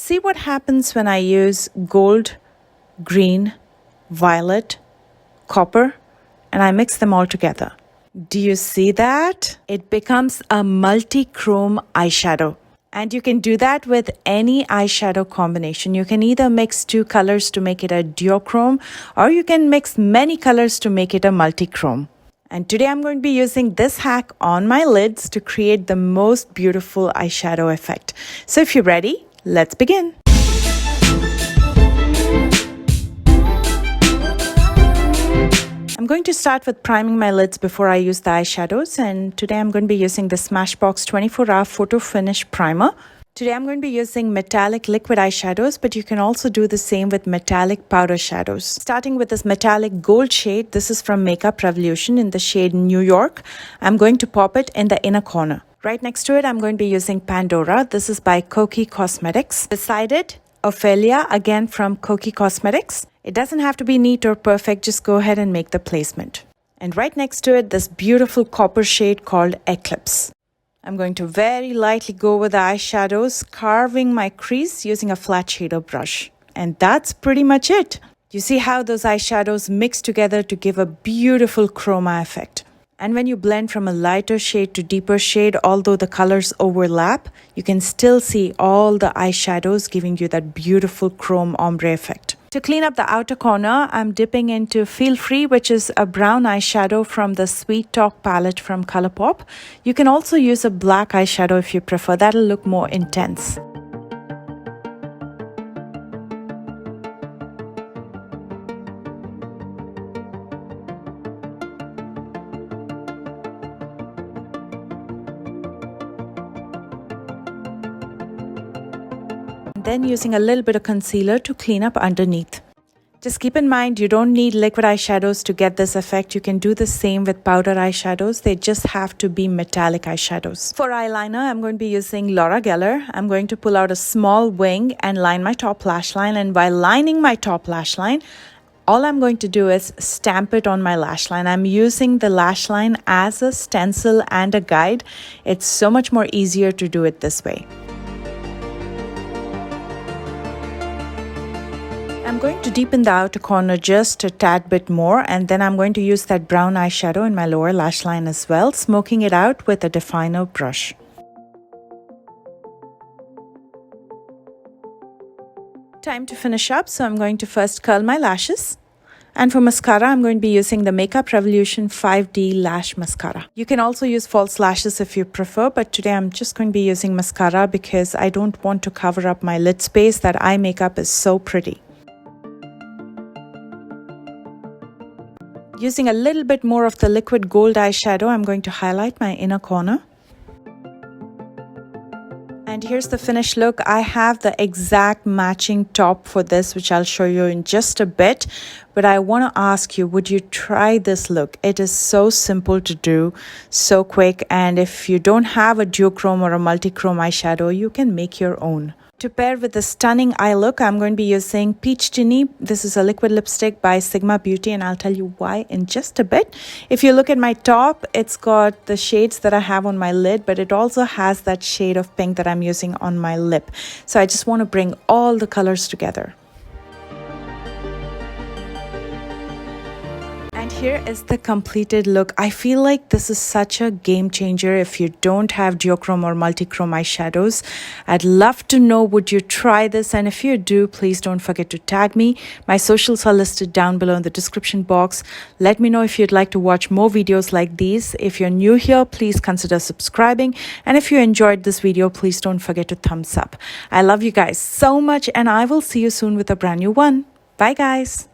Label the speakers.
Speaker 1: See what happens when I use gold, green, violet, copper, and I mix them all together. Do you see that? It becomes a multi-chrome eyeshadow. And you can do that with any eyeshadow combination. You can either mix two colors to make it a duochrome, or you can mix many colors to make it a multi-chrome. And today I'm going to be using this hack on my lids to create the most beautiful eyeshadow effect. So if you're ready, let's begin. I'm going to start with priming my lids before I use the eyeshadows, and today I'm going to be using the Smashbox 24-hour Photo Finish Primer. Today I'm going to be using metallic liquid eyeshadows, but you can also do the same with metallic powder shadows. Starting with this metallic gold shade, this is from Makeup Revolution in the shade New York. I'm going to pop it in the inner corner. Right next to it, I'm going to be using Pandora. This is by Kokie Cosmetics. Beside it, Ophelia, again from Kokie Cosmetics. It doesn't have to be neat or perfect, just go ahead and make the placement. And right next to it, this beautiful copper shade called Eclipse. I'm going to very lightly go with the eyeshadows, carving my crease using a flat shader brush. And that's pretty much it. You see how those eyeshadows mix together to give a beautiful chroma effect. And when you blend from a lighter shade to deeper shade, although the colors overlap, you can still see all the eyeshadows giving you that beautiful chrome ombre effect. To clean up the outer corner, I'm dipping into Feel Free, which is a brown eyeshadow from the Sweet Talk palette from Colourpop. You can also use a black eyeshadow if you prefer. That'll look more intense. Then using a little bit of concealer to clean up underneath. Just keep in mind, you don't need liquid eyeshadows to get this effect. You can do the same with powder eyeshadows. They just have to be metallic eyeshadows. For eyeliner, I'm going to be using Laura Geller. I'm going to pull out a small wing and line my top lash line. And while lining my top lash line, all I'm going to do is stamp it on my lash line. I'm using the lash line as a stencil and a guide. It's so much more easier to do it this way. I'm going to deepen the outer corner just a tad bit more, and then I'm going to use that brown eyeshadow in my lower lash line as well, smoking it out with a definer brush. Time to finish up, so I'm going to first curl my lashes. And for mascara, I'm going to be using the Makeup Revolution 5D Lash Mascara. You can also use false lashes if you prefer, but today I'm just going to be using mascara because I don't want to cover up my lid space. That eye makeup is so pretty. Using a little bit more of the liquid gold eyeshadow, I'm going to highlight my inner corner. And here's the finished look. I have the exact matching top for this, which I'll show you in just a bit. But I want to ask you, would you try this look? It is so simple to do, so quick. And if you don't have a duochrome or a multi-chrome eyeshadow, you can make your own. To pair with the stunning eye look, I'm going to be using Peach Tinny. This is a liquid lipstick by Sigma Beauty, and I'll tell you why in just a bit. If you look at my top, it's got the shades that I have on my lid, but it also has that shade of pink that I'm using on my lip. So I just want to bring all the colors together. And here is the completed look. I feel like this is such a game changer if you don't have duochrome or multi-chrome eyeshadows. I'd love to know, would you try this? And if you do, please don't forget to tag me. My socials are listed down below in the description box. Let me know if you'd like to watch more videos like these. If you're new here, please consider subscribing. And if you enjoyed this video, please don't forget to thumbs up. I love you guys so much, and I will see you soon with a brand new one. Bye guys.